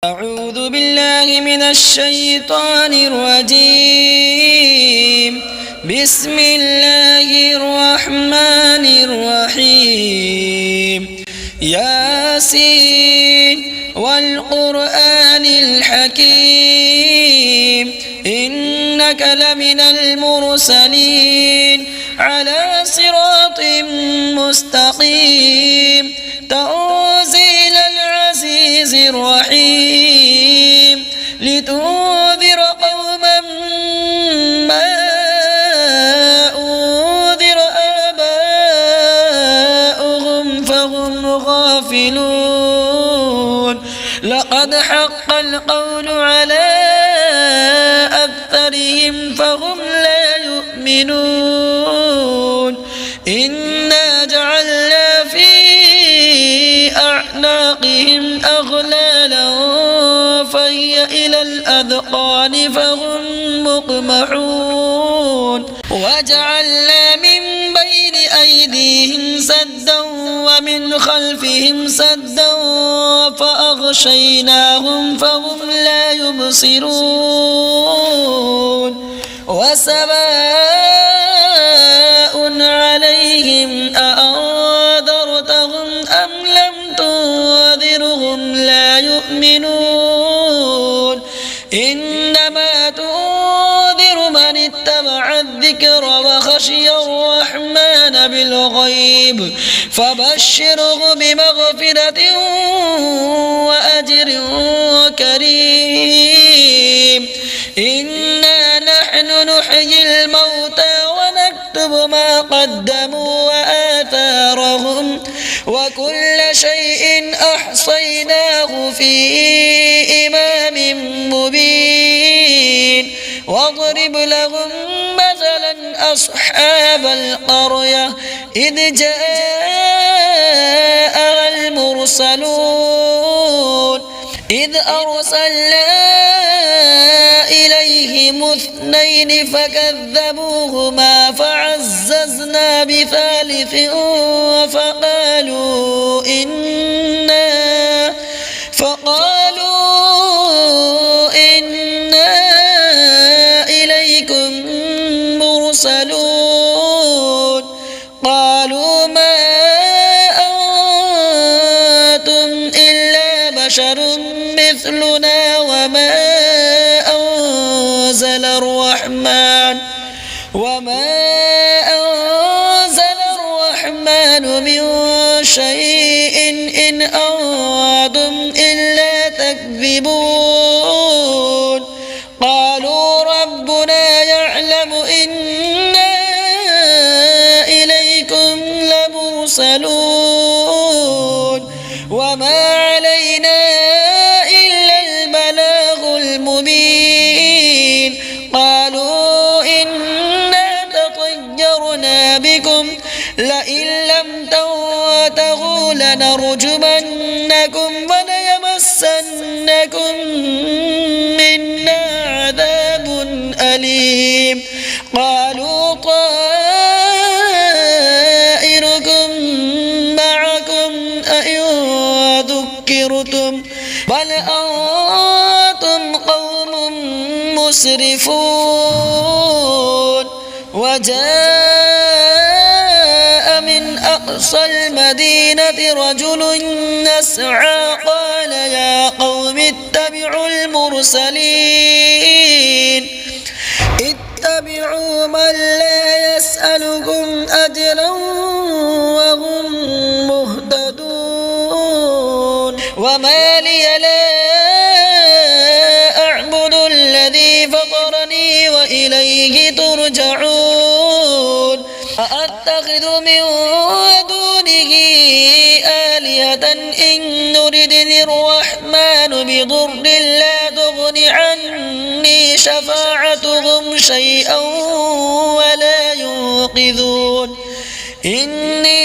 أعوذ بالله من الشيطان الرجيم. بسم الله الرحمن الرحيم. ياسين والقرآن الحكيم إنك لمن المرسلين على صراط مستقيم تنزيل العزيز الرحيم لتنذر قوما ما أنذر آباؤهم فهم غافلون. لقد حق القول على أكثرهم فهم لا يؤمنون. إنا جعلنا في أعناقهم أغلالا فهي إلى الأذقان فهم مقمحون. وجعلنا من بين أيديهم سدا ومن خلفهم سدا فأغشيناهم فهم لا يبصرون. وسواء عليهم أأنذرتهم أم لم تنذرهم لا يؤمنون. إنما تنذر من اتبع الذكر وخشي الرحمن بالغيب فبشره بمغفرة وأجر كريم. إنا نحن نحيي الموتى ونكتب ما قدموا وآثارهم وكل شيء أحصيناه في إمام مبين. واضرب لهم مثلا أصحاب القرية إذ جاءها المرسلون إذ أرسلنا إليهم اثنين فكذبوهما فعززنا بثالث فقالوا إنا إليكم مرسلون. قالوا ما أنتم إلا بشر مثلنا وما أنزل الرحمن من شيء إن أنتم إلا تكذبون. قالوا ربنا يعلم إنا إليكم لمرسلون وما علينا إلا البلاغ المبين. قالوا إنا تطيرنا بكم لئن لم تنتهوا لنرجمنكم وليمسنكم منا عذاب أليم. قالوا طائركم معكم أئن ذكرتم بل أنتم قوم مسرفون. وجاء من أقصى المدينة رجل يسعى قال يا قوم اتبعوا المرسلين اتبعوا من لا يسألكم أجرا وهم مهتدون. وما لي لا أعبد الذي فطرني وإليه ترجعون. أأتخذ من دونه آلهة إن يردني الرحمن بضر لا تغن عني شفاعتهم شيئا ولا ينقذون. إني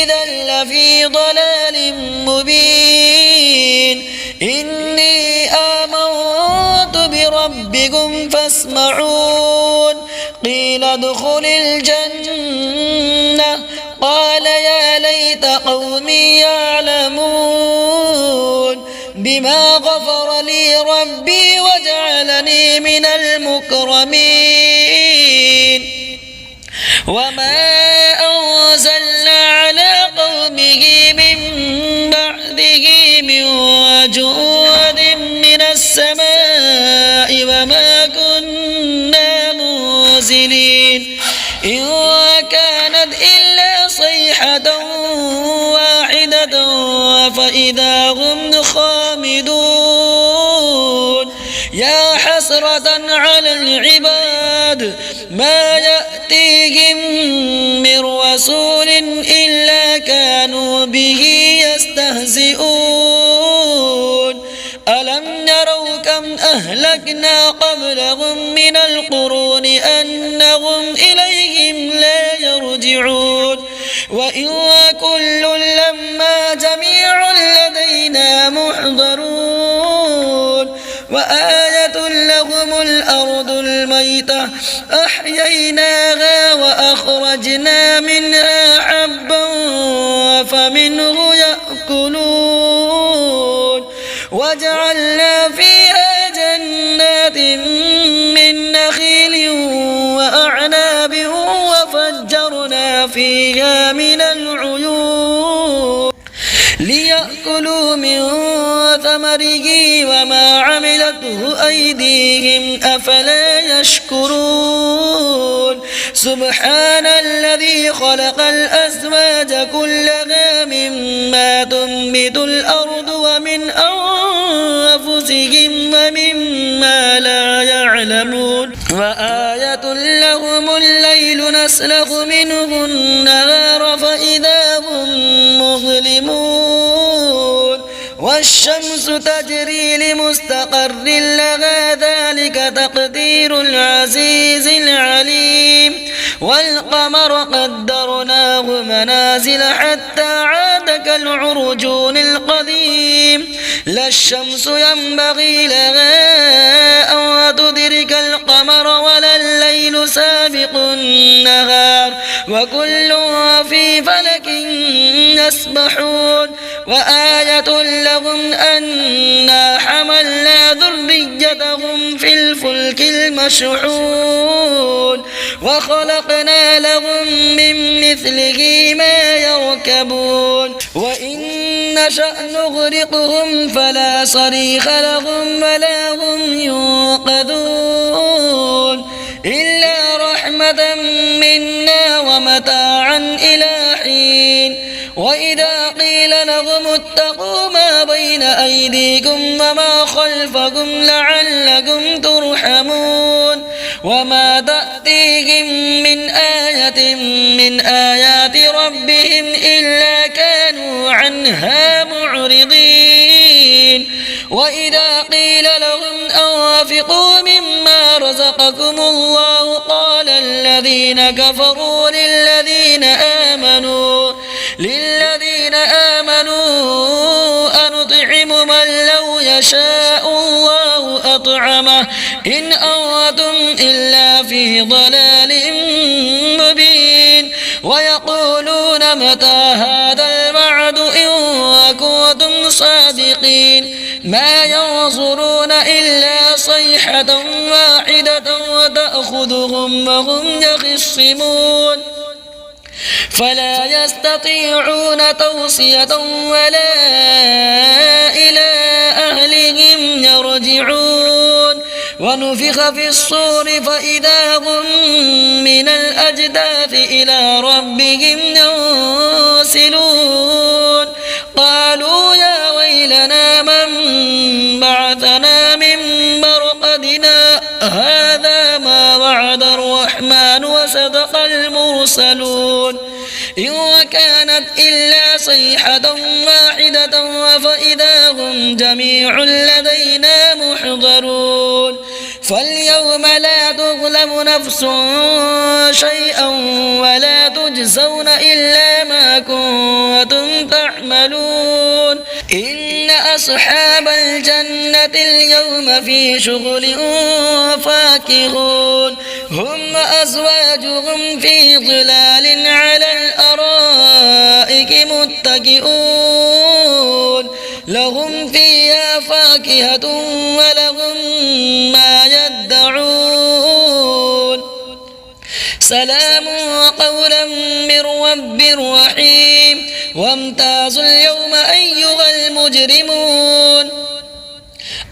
إذا لفي ضلال مبين. إني آمنت بربكم فاسمعون. قيل ادخل الجنة قال يا ليت قومي يعلمون. بما غفر لي ربي وجعلني من المكرمين وما أنزلنا على قومه من بعده من جود من السماء وما كنا منزلين إن كانت إلا صيحة واحدة فإذا هم خامدون يا حسرة على العباد ما يأتيهم من رسول إلا كانوا به يستهزئون ألم يروا كم أهلكنا قبلهم من القرون أنهم إليهم لا يرجعون وإن كل لما جميع لدينا محضرون وآية لهم الأرض الميتة أحييناها وأخرجنا منها حبا فمنه يأكلون وجعلنا فيها جنات من نخيل وأعناب وفجرنا فيها من العيون ليأكلوا من ثمره وما عملته أيديهم أفلا يشكرون سبحان الذي خلق الأزواج كلها مما تنبت الأرض ومن أنفسهم ومما لا يعلمون وآية لهم الليل نسلخ منه النهار فإذا هم مظلمون والشمس تجري لمستقر لها ذلك تقدير العزيز العليم والقمر قدرناه منازل حتى عاد كالعرجون القديم لا الشمس ينبغي لها أن تدرك القمر ولا الليل سابق النهار وكل في فلك يسبحون وآية لهم أنا حملنا ذريتهم في الفلك المشحون وخلقنا لهم من مثله ما يركبون وإن نشأ نغرقهم فلا صريخ لهم ولا هم ينقذون إلا رحمة منا ومتاعا إلى حين وإذا قيل لهم اتقوا ما بين أيديكم وما خلفكم لعلكم ترحمون وما تأتيهم من آية من آيات ربهم إلا كانوا عنها معرضين وإذا قيل لهم أنفقوا مما رزقكم الله قال الذين كفروا للذين آمنوا أنطعم من لو يشاء الله أطعمه إن أنتم إلا في ضلال مبين ويقولون متى هذا الوعد إن كنتم صادقين ما ينظرون إلا صيحة واحدة وتأخذهم وهم يخصمون فلا يستطيعون توصية ولا إلى أهلهم يرجعون ونفخ في الصور فإذا هم من الأجداث إلى ربهم ينسلون قالوا يا ويلنا من بعثنا من مرقدنا هذا ما وعد الرحمن وصدق المرسلون إن كانت إلا صيحة واحدة فإذا هم جميع لدينا محضرون فاليوم لا تظلم نفس شيئا ولا تجزون إلا ما كنتم تعملون إن أصحاب الجنة اليوم في شغل فاكهون هم وأزواجهم في ظلال على الأرائك متكئون لهم فيها فاكهة ولهم ما يدعون سلام قولا من رب رحيم وامتازوا اليوم أيها المجرمون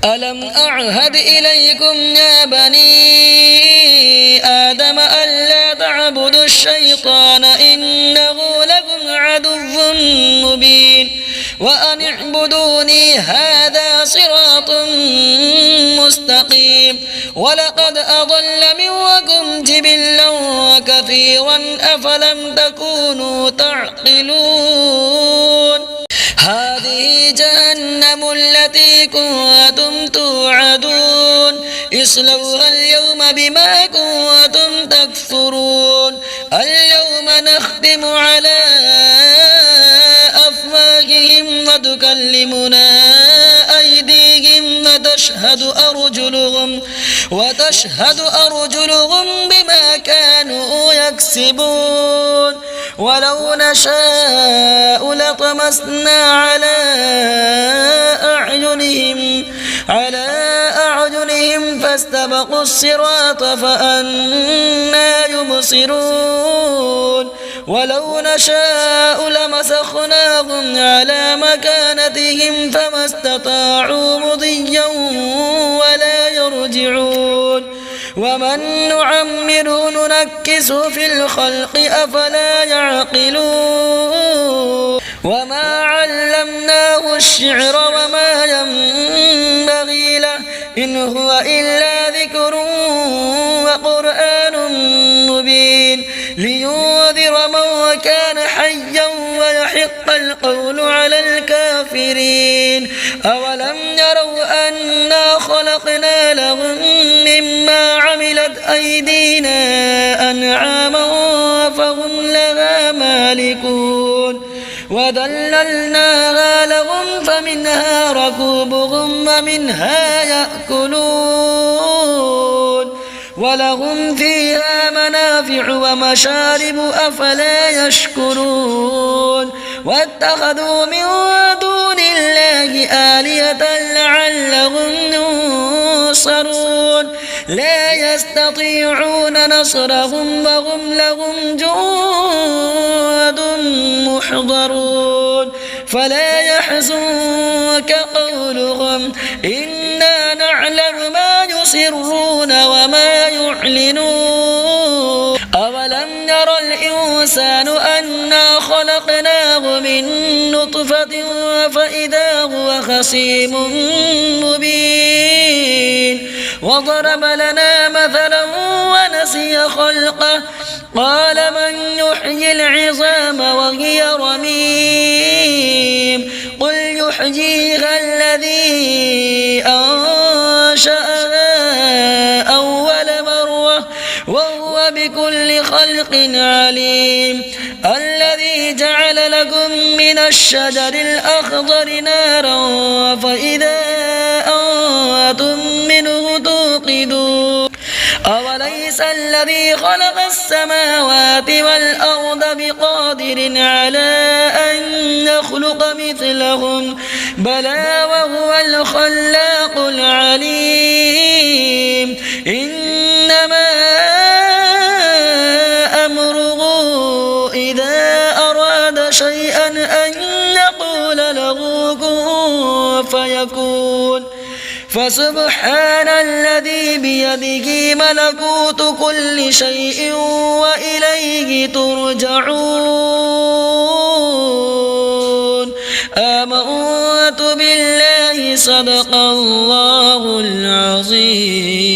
ألم أعهد إليكم يا بني آدم ألا تعبدوا الشيطان إنه لكم عدو مبين وأن اعبدوني هذا صراط مستقيم ولقد أضل منكم جبلا كثيرا أفلم تكونوا تعقلون هذه جهنم التي كنتم توعدون اصلوها اليوم بما كنتم تكفرون اليوم نختم على أفواههم وتكلمنا أيديهم وتشهد أرجلهم بما كانوا يكسبون ولو نشاء لطمسنا على أعينهم فاستبقوا الصراط فأنى يبصرون ولو نشاء لمسخناهم على مكانتهم فما استطاعوا مضيا ولا يرجعون ومن نعمره ننكسه في الخلق أفلا يعقلون وما علمناه الشعر وما ينبغي له إن هو إلا ذكر وقرآن مبين لينذر من كان حيا ويحق القول على الكافرين أولم يروا أنا خلقنا لهم مما عملت أيدينا أنعاما فهم لها مالكون وذللناها لهم فمنها ركوبهم ومنها يأكلون ولهم فيها منافع ومشارب أفلا يشكرون واتخذوا من دون الله آلهة لعلهم ينصرون لا يستطيعون نصرهم وهم لهم جند محضرون فلا يحزنك قولهم إنا نعلم ما يسرون وما يعلنون أولم ير الإنسان أنا خلقناه من نطفة فإذا هو خصيم مبين وضرب لنا مثلا ونسي خلقه قال من يحيي العظام وهي رميم قل يحييها الذي أنشأها أول مرة وهو بكل خلق عليم الذي جعل لكم من الشجر الأخضر نارا فإذا أنتم منه توقدون أوليس الذي خلق السماوات والأرض بقادر على أن يخلق مثلهم بلى وهو الخلاق العليم إنما أمره إذا أراد شيئا أن يقول له كن فيكون فسبحان الذي بيده ملكوت كل شيء وإليه ترجعون آمنت بالله صدق الله العظيم.